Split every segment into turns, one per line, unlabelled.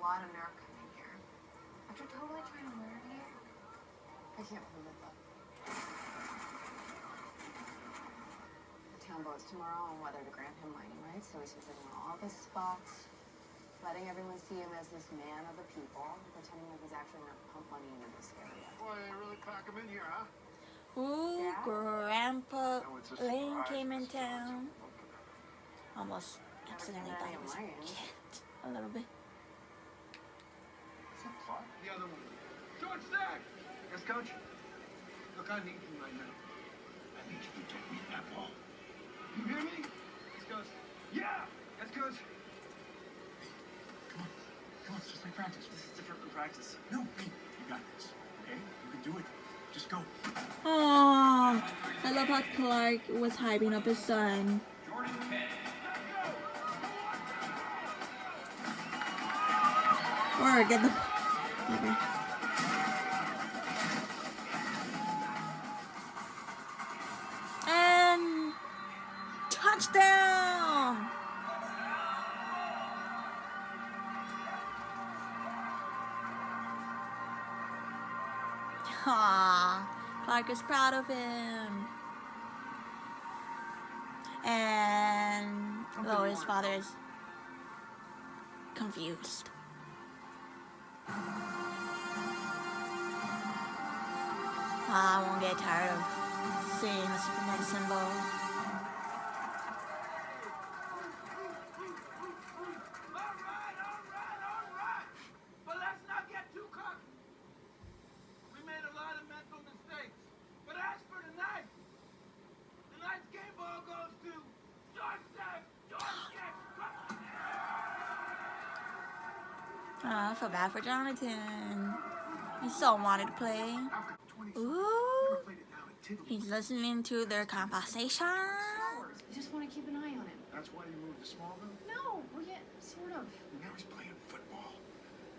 lot of nerve coming here. After totally trying to murder you, I can't prove it though. The town votes tomorrow on whether to grant him mining rights, so he's visiting all of his spots, letting everyone see him as this man of the people, pretending like he's actually gonna pump money into this area.
Boy, they really pack him in here, huh?
Ooh,
Yeah.
Grandpa
No, it's a
Lane
surprise,
came in
Miss Jones.
town. Almost accidentally thought it was cat a little bit.
Is that Clark? The other one. George Stack! Yes, Coach? Look, I need you right now. I need you to take me that ball. You hear me? Yes, Coach. Yeah! Yes, Coach. Come on. Come on, it's just like practice. This is different from practice. No, hey, you got this. Okay? You can do it. Just go.
Oh, I love how Clark was hyping up his son.
Jordan,
Or get the. Okay. And touchdown! Aww, Clark is proud of him. And Lois' father is confused. I won't get tired of seeing the Superman symbol.
All right. But let's not get too cocky. We made a lot of mental mistakes. But as for tonight, tonight's game ball goes to George Stack.
I feel bad for Jonathan. He so wanted to play. Ooh, he's listening to their conversation.
You just want to keep an eye on him.
That's why you moved to Smallville?
No, well, yeah, sort of.
Now he's playing football.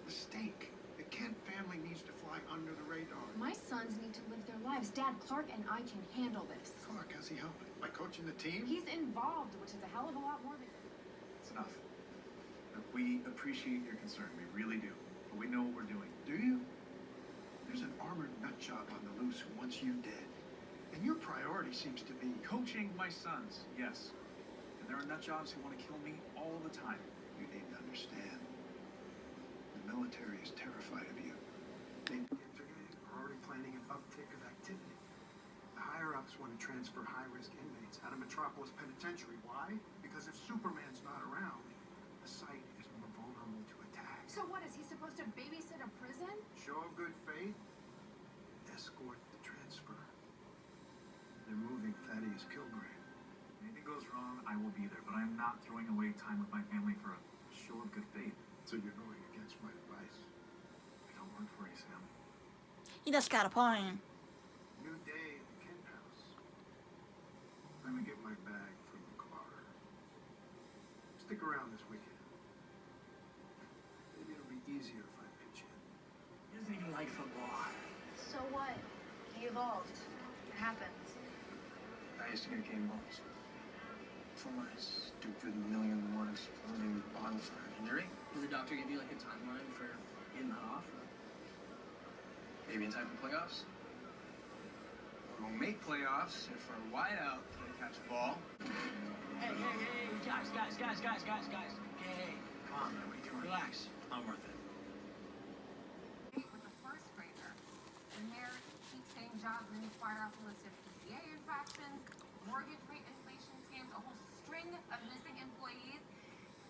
Mistake. The Kent family needs to fly under the radar.
My sons need to live their lives. Dad, Clark and I can handle this.
Clark, how's he helping? By coaching the team?
He's involved, which is a hell of a lot more than...
It's enough. Look, we appreciate your concern. We really do. But we know what we're doing.
Do you? There's an armored nutjob on the loose who wants you dead. And your priority seems to be...
Coaching my sons, yes. And there are nut jobs who want to kill me all the time.
You need to understand. The military is terrified of you. They are already planning an uptick of activity. The higher-ups want to transfer high-risk inmates out of Metropolis Penitentiary. Why? Because if Superman's not around, the site is more vulnerable to attack.
So what, is he supposed to babysit a prison?
Show of good faith, escort the transfer. They're moving Thaddeus Kilgrave.
If anything goes wrong, I will be there. But I'm not throwing away time with my family for a show of good faith.
So you're going against my advice.
I don't work for you, Sam.
He just got a point.
New day at the Kent house. Let me get my bag from the car. Stick around this weekend. Maybe it'll be easier if I pitch in.
He doesn't even like football.
So what? He evolved. It happens.
I used to get game balls. For my stupid $1,000,001 exploding bonfire injury.
Did the doctor give you like a timeline for getting that off? Or?
Maybe in time for playoffs. We'll make playoffs if our wideout can catch a ball.
Hey, guys. Hey,
Come on, man, what are you doing?
relax. Not worth it.
With the first grader, the mayor keeps saying jobs and inquire off a list of PCA infractions, mortgage rate inflation scams, a whole string of missing employees.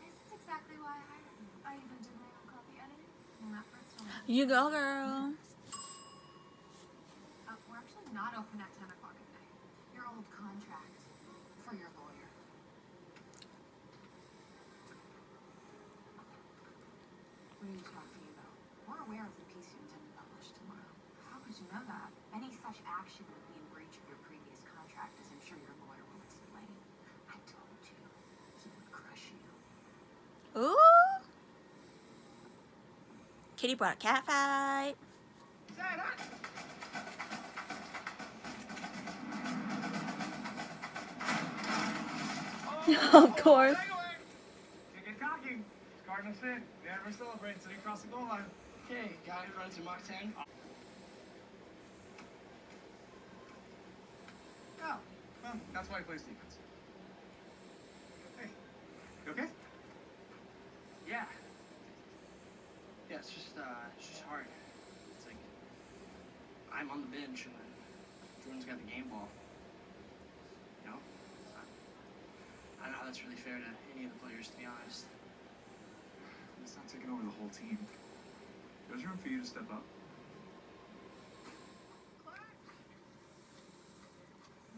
This is exactly why I hired you. I even did my own copy editing. And that first one.
You go, girl.
We're actually not open at 10 o'clock at night. Your old contract for your lawyer. What are you talking about? We're aware of the piece you intend to publish tomorrow. How could you know that? Any such action would be in breach of your previous contract, as I'm sure your lawyer will explain. I told you, he would crush you.
Ooh. Kitty brought a cat fight. Of course.
Get cocky.
Cardinals in. We never celebrate until you cross the goal line.
Okay, guy who runs a Mach 10.
Oh, well, that's why he plays defense. Hey, you okay?
Yeah. Yeah, it's just hard. It's like I'm on the bench and Jordan's got the game ball. You know? I don't know how that's really fair to any of the players, to be honest.
It's not taking over the whole team. There's room for you to step up.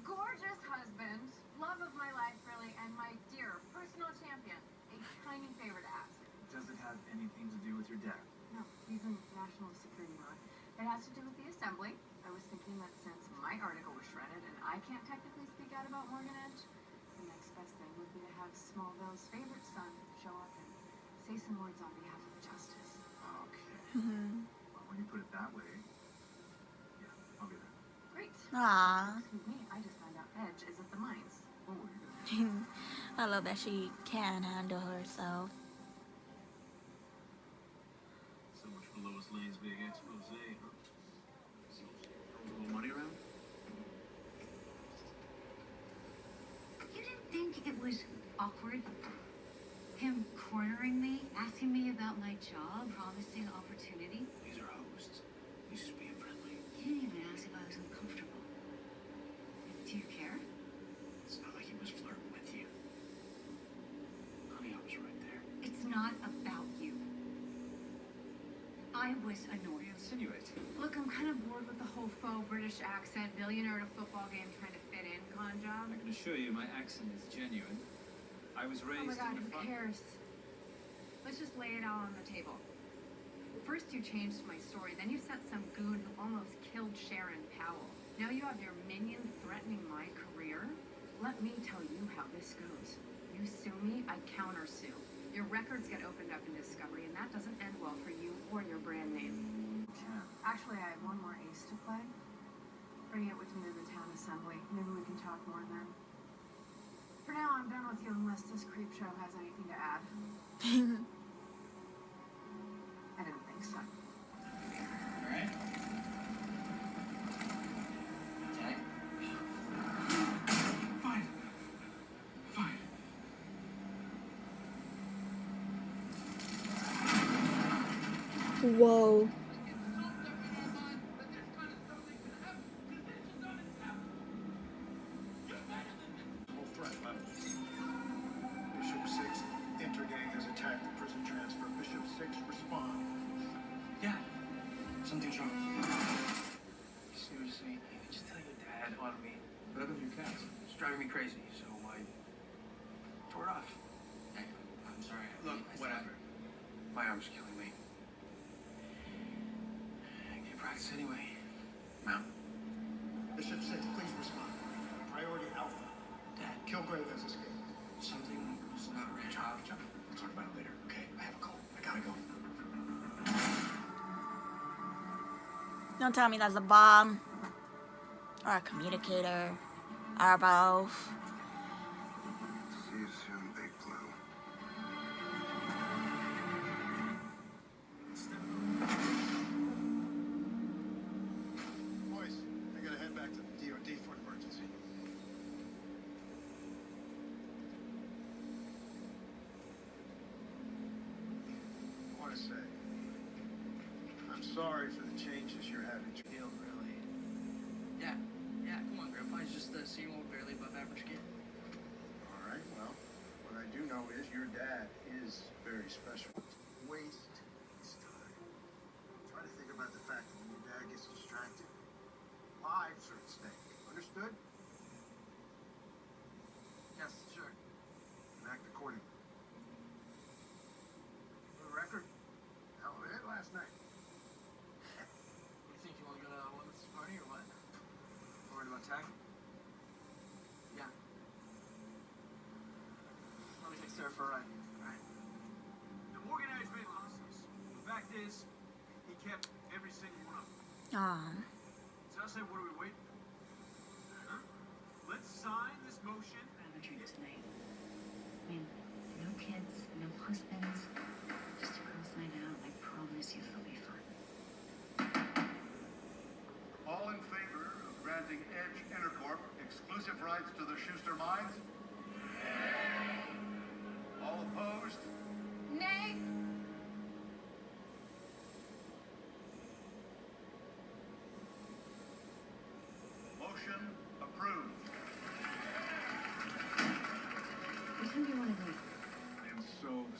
Gorgeous husband, love of my life, really, and my dear personal champion. A tiny favor to ask.
Does it have anything to do with your dad?
No, he's in national security mode. It has to do with the assembly. I was thinking that since my article was shredded and I can't technically speak out about Morganedge, the next best thing would be to have Smallville's favorite son show up and say some words on behalf of justice.
Okay. Well, when you put it that way, yeah, I'll be there.
Great.
Aww.
Excuse me, I just found out Edge is at the mines.
Oh, you're gonna...
I love that she can handle herself.
So much for Lois Lane's big expose, huh? So, a little money around?
You didn't think it was awkward? Him cornering me, asking me about my job, promising opportunity?
These are hosts. He's just being friendly.
He didn't even ask if I was uncomfortable. Do you care?
It's not like he was flirting with you. Honey, I was right there.
It's not about you. I was annoyed.
Insinuate.
Look, I'm kind of bored with the whole faux British accent, billionaire at a football game trying to fit in con job.
I can assure you my accent is genuine. I was raised
Oh my God,
in
who
a farm.
cares? Let's just lay it out on the table. First you changed my story, then you sent some goon who almost killed Sharon Powell. Now you have your minion threatening my career? Let me tell you how this goes. You sue me, I countersue. Your records get opened up in Discovery, and that doesn't end well for you or your brand name. Actually, I have one more ace to play. Bring it with me to the town assembly. Maybe we can talk more then. For now, I'm done with you unless this creep show has anything to add. I didn't think so.
Alright? Okay.
Fine. Fine.
Whoa.
Full threat level. Bishop 6, Intergang has attacked the prison transfer. Bishop 6, respond.
Yeah. Something's wrong. Seriously, you can just tell your dad on me.
What happened to your cats?
It's driving me crazy, so I tore it off. Hey, I'm sorry.
Look, whatever.
My arm's killing me. I can't practice anyway. Mount.
Bishop 6, please respond. Priority Alpha.
Dad,
Kilgrave has escaped.
something was not right.
John, we'll talk about it later, okay? I have a call. I gotta go.
Don't tell me that's a bomb. Or a communicator. Or both.
See you soon, Big Blue. Boys, I gotta head back to the DOD for an emergency. I want to say, I'm sorry for the changes you're having to
Deal, really. Yeah, come on, Grandpa. He's just a same old barely above average kid.
All right, well, what I do know is your dad is very special. Waste his time. Try to think about the fact that when your dad gets distracted, lives are at stake. Understood?
Yes, sure.
And act accordingly. For the record, hell of a hit last night.
You think you want to go to a women's party or what?
Worried about tagging?
Yeah. Let me take Sarah for a ride. Alright.
The Morganedge made losses. The fact is, he kept every single one of them.
Aw.
So I say, what are we waiting for? Huh? Let's sign this motion.
I have a drink tonight. I mean, no kids, no husbands.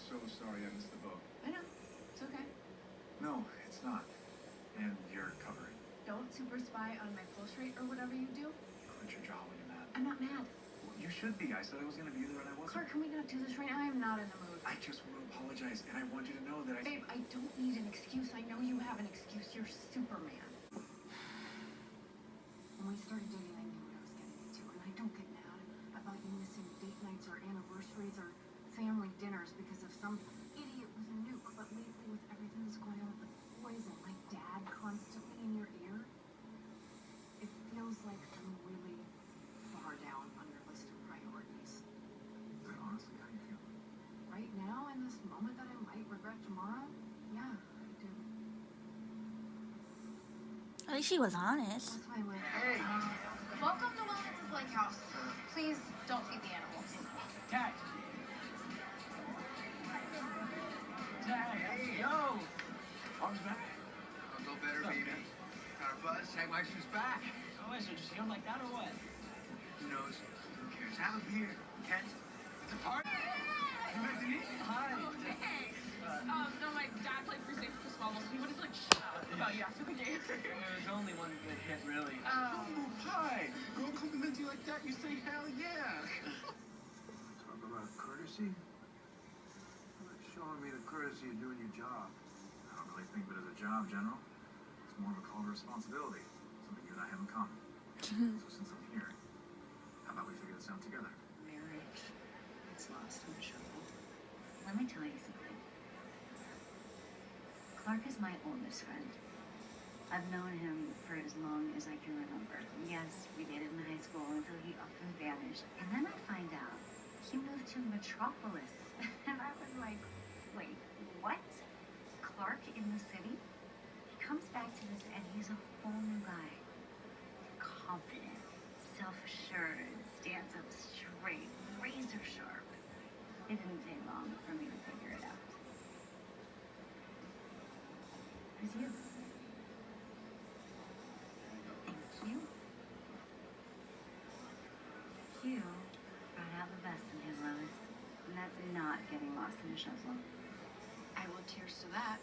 so sorry I missed the boat.
I know. It's okay.
No, it's not. And you're covered.
Don't super spy on my pulse rate or whatever you do.
Clench your jaw when you're mad.
I'm not mad.
Well, you should be. I said I was going to be there and I wasn't.
Clark, can we not do this right now? I am not in the mood.
I just want to apologize, and I want you to know that
Babe, I don't need an excuse. I know you have an excuse. You're Superman. When we started dating, I knew what I was getting into, and I don't get mad about you missing date nights or anniversaries or family dinners because of some idiot with a nuke. But lately, with everything that's going on with the boys and my dad constantly in your ear, it feels like I'm really far down on your list of priorities.
Is that honestly how you feel?
Right now, in this moment that I might regret tomorrow, yeah, I do.
At least she was honest.
That's why I'm like,
Hey!
welcome to Wellness's Lake House. Please don't feed the animals.
Tag. Tag.
Hey!
Yo. Arms back.
No better, baby. Got our buzz. Tag Meister's back.
Oh, is it just him like that or what?
Who knows? Who cares? Have a beer, Kent. It's a party. You met Denise?
Hi.
Oh, thanks. No, my dad played for St. Chris Bubbles. He wanted to like shut up about you after the game.
There's only one good hit, really.
Oh, hi. Girl compliments you like that, you say hell yeah.
Talk about courtesy? You're not showing me the courtesy of doing your job.
I don't really think of it as a job, General. It's more of a call to responsibility. Something you and I have in common. So since I'm here, how about we figure this out together?
Marriage. It's lost in the shuffle. Let me tell you something. Clark is my oldest friend. I've known him for as long as I can remember. Yes, we dated in high school until he up and vanished. And then I find out he moved to Metropolis. And I was like, wait, what? Clark in the city? He comes back to this and he's a whole new guy. Confident, self-assured, stands up straight, razor sharp. It didn't take long for me to figure it out. Who's you? You? You brought out the best in him, Lois. And that's not getting lost in the shuffle.
I will cheers to that.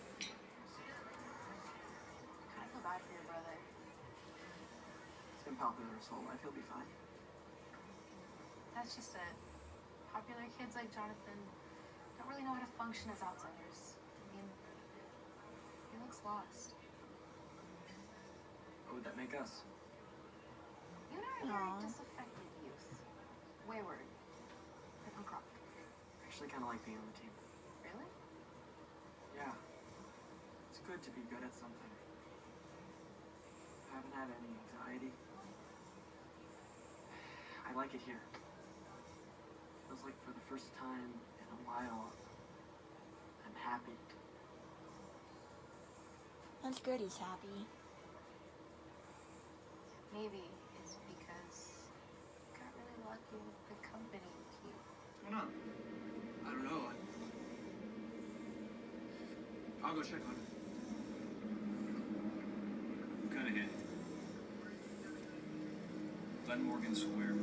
I feel bad for your brother.
It's been popular his whole life. He'll be fine.
That's just it. Popular kids like Jonathan don't really know how to function as outsiders. I mean, he looks lost.
What would that make us?
You and I are
Aw.
very disaffected youth. Wayward. And punk rock.
I actually kind of like being on the team.
Really?
Yeah. It's good to be good at something. I haven't had any anxiety. I like it here. Feels like for the first time in a while, I'm happy.
That's good, he's happy.
Maybe it's because I got really lucky with the company you keep.
What's going on? I don't know. I'll go check on it.
What kind of hit? Glen Morgan Square.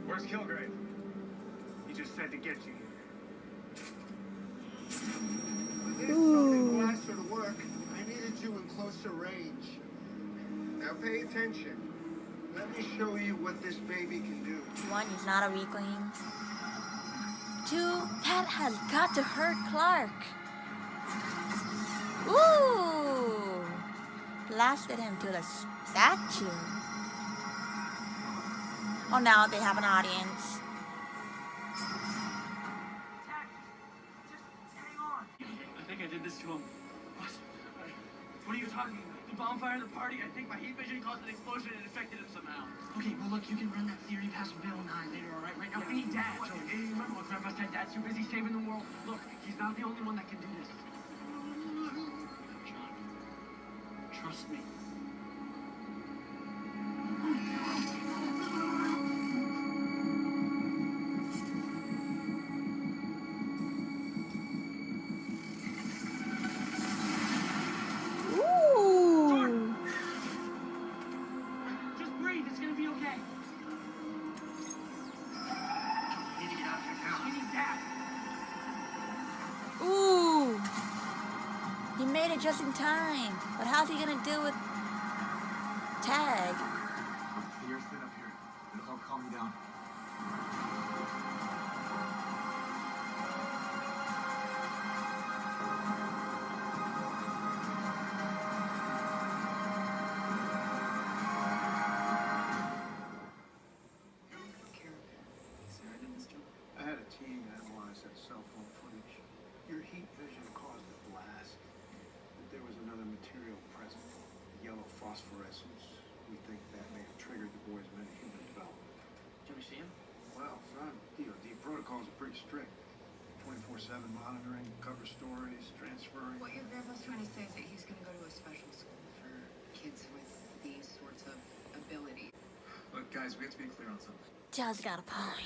Where's Kilgrave? He just said to get you here.
For this something blaster to work, I needed you in closer range. Now pay attention. Let me show you what this baby can do.
One, he's not a weakling. Two, that has got to hurt Clark. Ooh! Blasted him to the statue. Oh, now they have an audience.
I think I did this to him. What are you talking about? The bonfire at the party? I think my heat vision caused an explosion and infected him somehow. Okay, well look, you can run that theory past Bill and I later, alright? Right now, I need Dad. So, hey, remember what Grandpa said? Dad's too busy saving the world. Look, he's not the only one that can do this. John, trust me.
Ooh! made it just in time. But how's he gonna deal with Tag?
Hey, you're thin up here. It'll help calm you down.
I had a team analyze that cell phone footage. Your heat vision caused a blast, but there was another material present, yellow phosphorescence. We think that may have triggered the boy's metahuman development.
Can we see him?
Well, son, DOD protocols are pretty strict. 24/7 monitoring, cover stories, transferring.
What your grandpa's trying to say is that he's going to go to a special school for kids with these sorts of abilities.
Look, guys, we have to be clear on something.
Joe's got a point.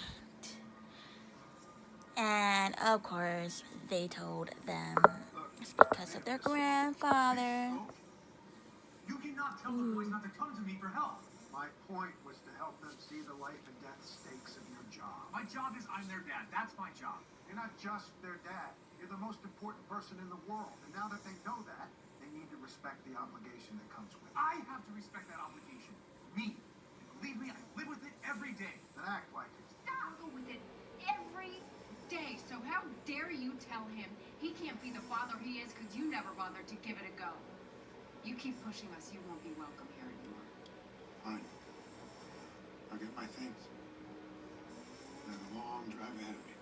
And of course, they told them it's because of their grandfather.
You cannot tell the boys not to come to me for help.
My point was to help them see the life and death stakes of your job.
My job is I'm their dad. That's my job.
You're not just their dad. You're the most important person in the world. And now that they know that, they need to respect the obligation that comes with it.
I have to respect that obligation. Me. And believe me, I live with it every day.
Then act like it.
Struggle with it every day. So how dare you tell him he can't be the father he is because you never bothered to give it a go? You keep pushing us, you won't be welcome here anymore.
Fine. I'll get my things. I have a long drive ahead of me.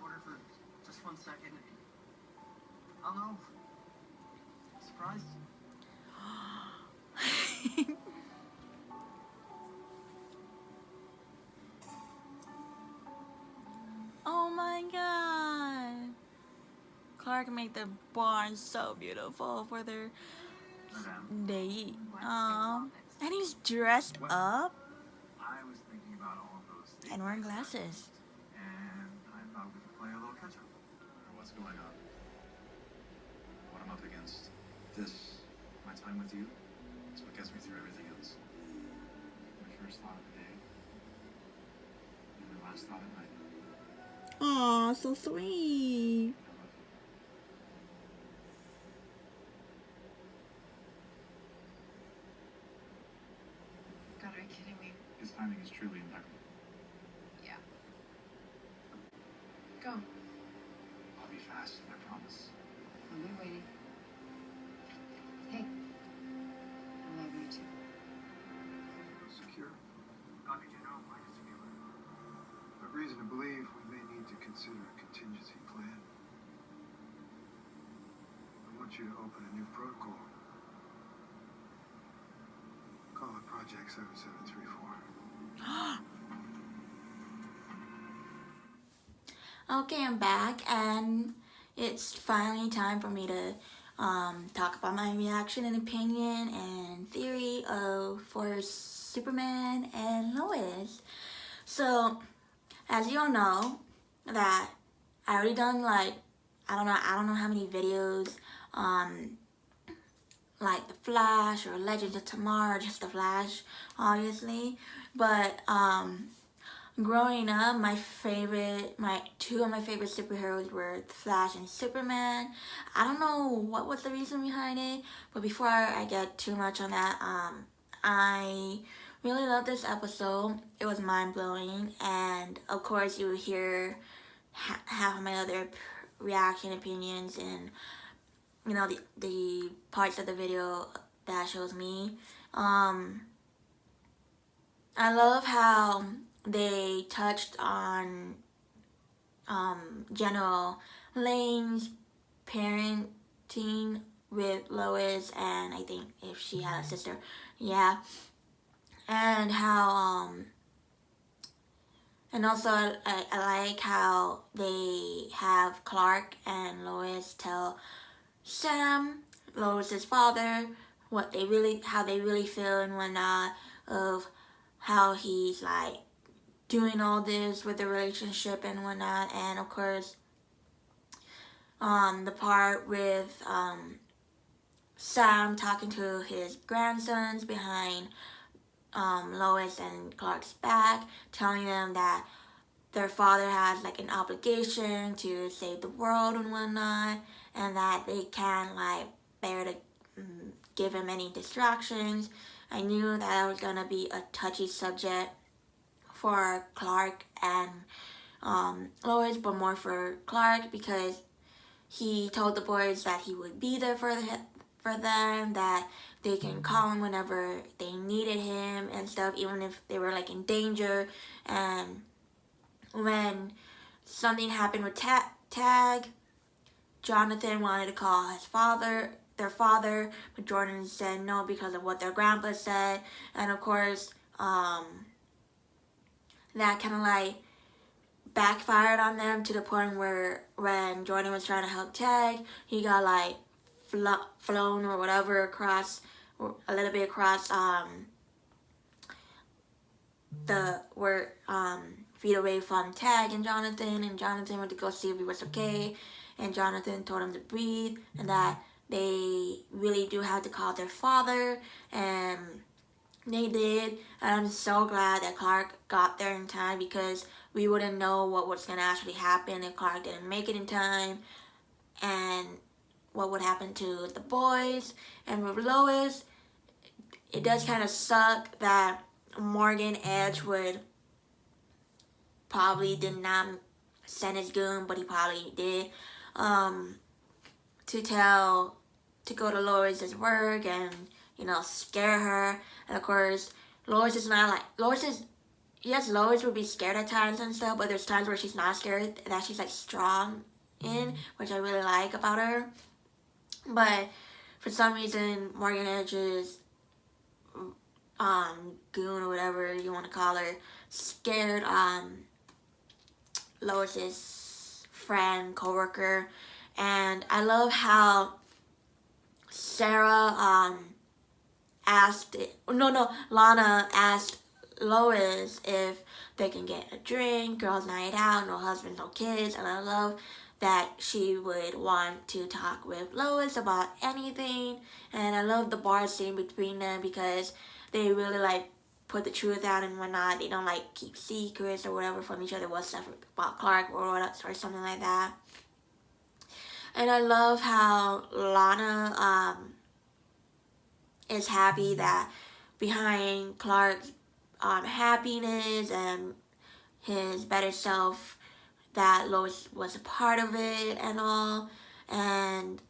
Order for just 1 second. I don't know. Surprise?
Oh my god. Clark made the barn so beautiful for their
Madame,
date. And he's dressed up
I was thinking about all of those things.
and wearing glasses.
And I thought we could play a little catch up. What's going on? What I'm up against. This, my time with you, it's what gets me through everything else. My first thought of the day, and my last thought at night.
Aw, so sweet.
I love you.
God, are you kidding me?
His timing is truly impeccable.
Yeah. Go.
I'll be fast, I promise.
I'll be waiting. Hey. I love you too.
Secure.
Copy, General. I can secure.
I have reason to believe we may need to consider a contingency plan. I want you to open a new protocol. Call it Project 7734.
Okay, I'm back, and it's finally time for me to talk about my reaction and opinion and theory for Superman and Lois. So, as you all know, that I already done like I don't know how many videos like The Flash or Legends of Tomorrow, or just The Flash, obviously. But growing up, two of my favorite superheroes were The Flash and Superman. I don't know what was the reason behind it, but before I get too much on that, I really love this episode. It was mind-blowing, and of course you will hear half of my other reaction opinions and the parts of the video that shows me. I love how they touched on General Lane's parenting with Lois, and I think if she had a sister, yeah. And how and also I like how they have Clark and Lois tell Sam, Lois's father, how they really feel and whatnot, of how he's like doing all this with the relationship and whatnot. And of course, the part with Sam talking to his grandsons behind Lois and Clark's back, telling them that their father has like an obligation to save the world and whatnot, and that they can't like bear to give him any distractions. I knew that was gonna be a touchy subject for Clark and Lois, but more for Clark because he told the boys that he would be there for them, that they can call him whenever they needed him and stuff, even if they were like in danger. And when something happened with Tag, Jonathan wanted to call their father, but Jordan said no because of what their grandpa said. And of course, that kind of like backfired on them to the point where when Jordan was trying to help Tag, he got like flown or whatever across, a little bit across feet away from Tag and Jonathan went to go see if he was okay, and Jonathan told him to breathe and that they really do have to call their father, and they did. And I'm so glad that Clark got there in time because we wouldn't know what was going to actually happen if Clark didn't make it in time, and what would happen to the boys. And with Lois, it does kind of suck that Morgan Edgewood probably did not send his goon, but he probably did, to go to Lois's work and, you know, scare her. And of course, Lois is not like, Lois would be scared at times and stuff, but there's times where she's not scared, that she's like strong in, which I really like about her. But for some reason, Morgan Edge's goon or whatever you want to call her, scared Lois's friend, coworker. And I love how Lana asked Lois if they can get a drink, girls' night out, no husbands, no kids. And I love that she would want to talk with Lois about anything. And I love the bar scene between them because they really like put the truth out and whatnot. They don't like keep secrets or whatever from each other, what's stuff about Clark or something like that. And I love how Lana is happy that behind Clark's happiness and his better self, that Lois was a part of it and all. And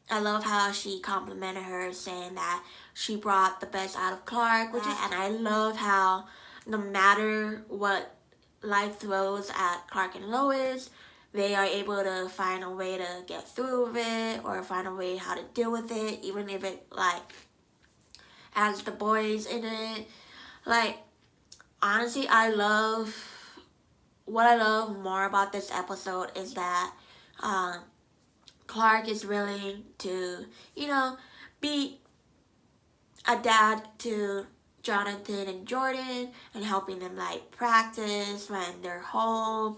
I love how she complimented her, saying that she brought the best out of Clark, and I love how no matter what life throws at Clark and Lois, they are able to find a way to get through with it or find a way how to deal with it, even if it like has the boys in it. Like, honestly, what I love more about this episode is that Clark is willing to, you know, be a dad to Jonathan and Jordan and helping them like practice when they're home.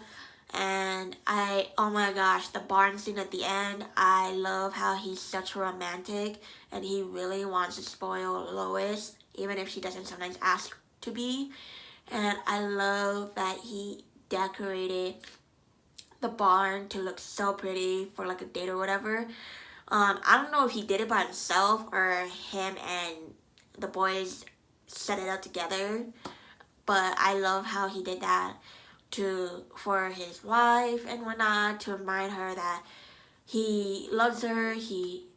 And oh my gosh, the barn scene at the end, I love how he's such a romantic and he really wants to spoil Lois, even if she doesn't sometimes ask to be. And I love that he decorated the barn to look so pretty for like a date or whatever. I don't know if he did it by himself or him and the boys set it up together, but I love how he did that for his wife and whatnot, to remind her that he loves her,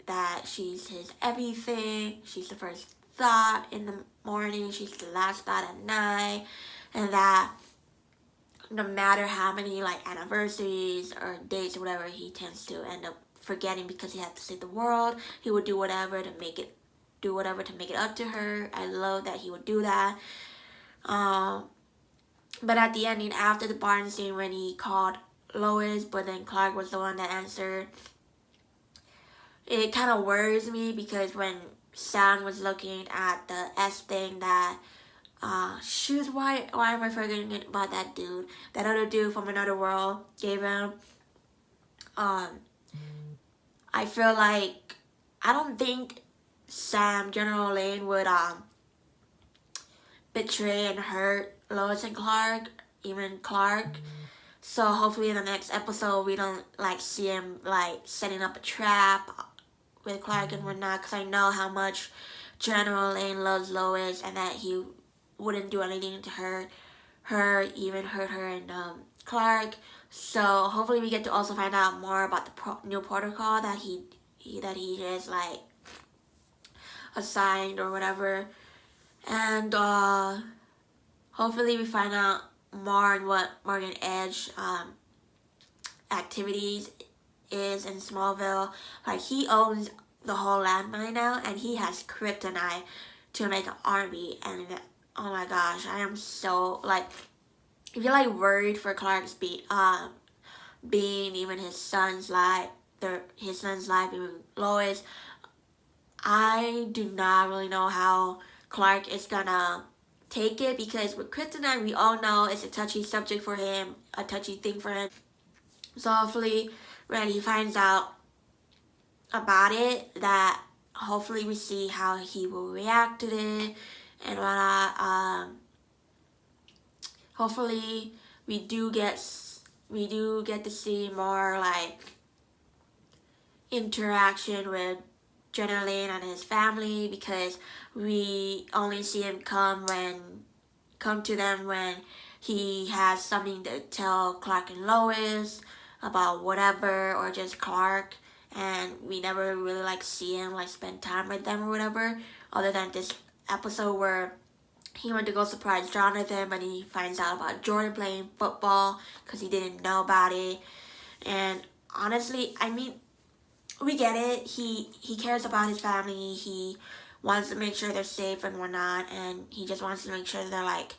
that she's his everything, she's the first thought in the morning, she's the last thought at night, and that no matter how many like anniversaries or dates or whatever he tends to end up forgetting because he has to save the world, he would do whatever to make it up to her. I love that he would do that. But at the ending, after the barn scene, when he called Lois, but then Clark was the one that answered, it kind of worries me because when Sam was looking at the S thing that, why am I forgetting about that dude? That other dude from another world gave him. I feel like, I don't think General Lane would betray and hurt Lois and Clark, even Clark. So hopefully in the next episode we don't like see him like setting up a trap with Clark and whatnot, because I know how much General Lane loves Lois and that he wouldn't do anything to her, even hurt her and Clark. So hopefully we get to also find out more about the new protocol that he is like assigned or whatever, and hopefully we find out more on what Morgan Edge activities is in Smallville. Like, he owns the whole landmine now, and he has kryptonite to make an army. And oh my gosh, I am so like, if you're like worried for Clark's being even his son's life, even Lois, I do not really know how Clark is gonna take it, because with kryptonite, we all know it's a touchy subject for him, a touchy thing for him. So hopefully when he finds out about it, that hopefully we see how he will react to it and whatnot. Hopefully we do get to see more like interaction with Jenna Lane and his family, because we only see him come to them when he has something to tell Clark and Lois about whatever, or just Clark, and we never really like see him like spend time with them or whatever, other than this episode where he went to go surprise Jonathan and he finds out about Jordan playing football because he didn't know about it. And honestly, I mean, we get it. He cares about his family. He wants to make sure they're safe and whatnot, and he just wants to make sure they're like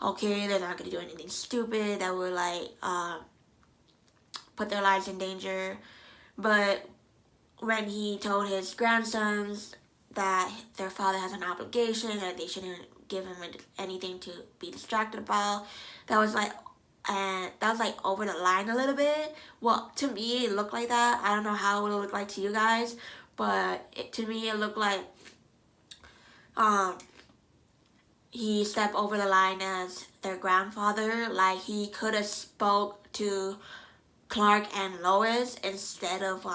okay, they're not gonna do anything stupid that would like put their lives in danger. But when he told his grandsons that their father has an obligation, that they shouldn't give him anything to be distracted about, that was like over the line a little bit. Well, to me it looked like that. I don't know how it would look like to you guys, but to me it looked like he stepped over the line as their grandfather. Like, he could have spoke to Clark and Lois instead of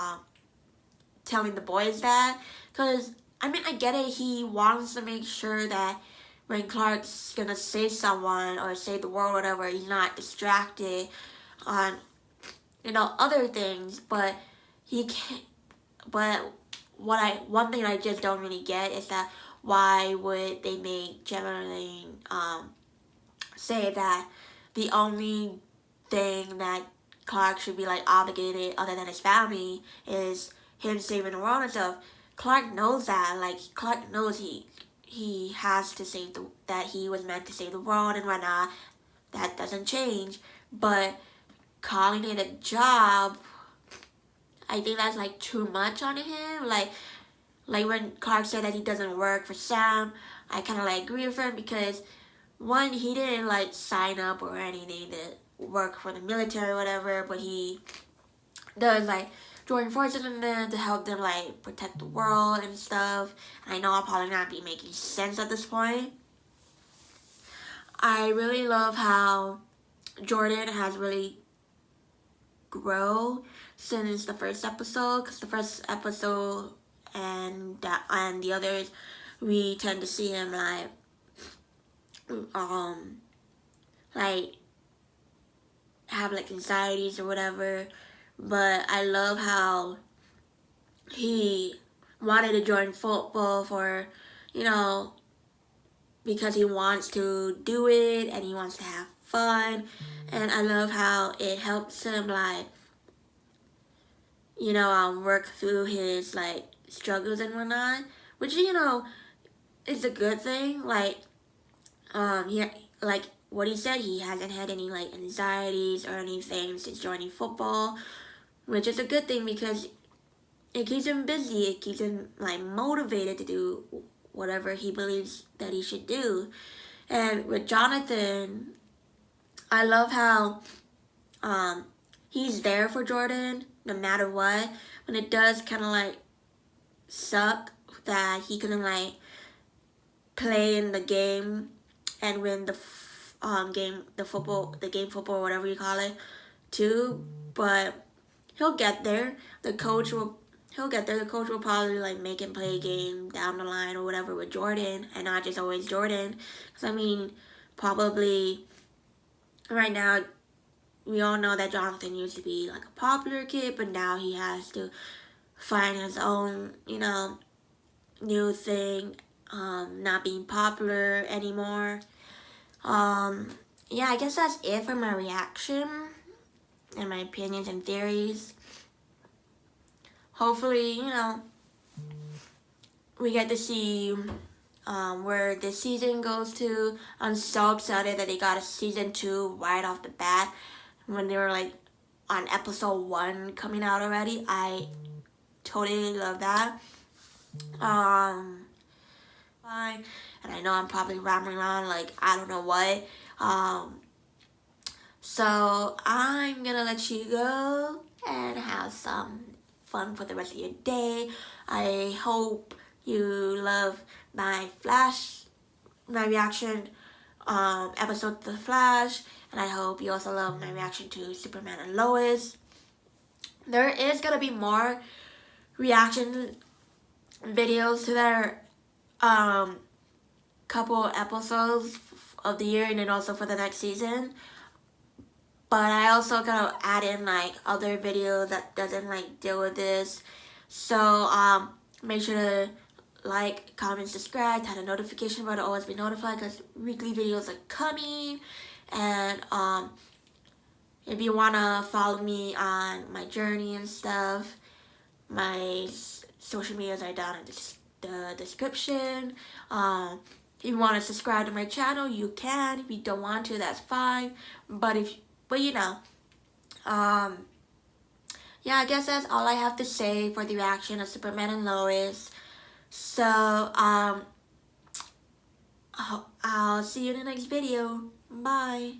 telling the boys that. Because, I mean, I get it. He wants to make sure that when Clark's gonna save someone or save the world or whatever, he's not distracted on, other things. But he can't. But one thing I just don't really get is that why would they make generally say that the only thing that Clark should be like obligated other than his family is him saving the world and stuff. Clark knows that. Like, Clark knows he has to that he was meant to save the world and whatnot. That doesn't change. But calling it a job, I think that's like too much on him. Like when Clark said that he doesn't work for Sam, I kind of like agree with him, because one, he didn't like sign up or anything to work for the military or whatever, but he does like join forces in them to help them like protect the world and stuff. I know I'll probably not be making sense at this point. I really love how Jordan has really grown since the first episode, because the first episode and the others, we tend to see him like have like anxieties or whatever. But I love how he wanted to join football for, because he wants to do it and he wants to have fun. And I love how it helps him like, work through his like struggles and whatnot, which is a good thing. Like, like what he said, he hasn't had any like anxieties or anything since joining football, which is a good thing because it keeps him busy. It keeps him like motivated to do whatever he believes that he should do. And with Jonathan, I love how he's there for Jordan no matter what. When it does kind of like suck that he couldn't like play in the game and win the game football, whatever you call it, too, but he'll get there. He'll get there. The coach will probably like make him play a game down the line or whatever with Jordan, and not just always Jordan. Because I mean, probably right now we all know that Jonathan used to be like a popular kid, but now he has to find his own, new thing, not being popular anymore. Yeah, I guess that's it for my reaction and my opinions and theories. Hopefully, we get to see where this season goes to. I'm so excited that they got a season 2 right off the bat when they were like on episode 1 coming out already. I totally love that. Fine, and I know I'm probably rambling on like I don't know what. So I'm gonna let you go and have some fun for the rest of your day. I hope you love my reaction episode to The Flash, and I hope you also love my reaction to Superman and Lois. There is gonna be more reaction videos to their couple episodes of the year, and then also for the next season. But I also gotta add in like other videos that doesn't like deal with this. So make sure to like, comment, subscribe, turn the notification bell to always be notified because weekly videos are coming. And if you wanna follow me on my journey and stuff, my social medias are down in the description. If you want to subscribe to my channel, you can. If you don't want to, that's fine. But yeah, I guess that's all I have to say for the reaction of Superman and Lois. So, I'll see you in the next video. Bye.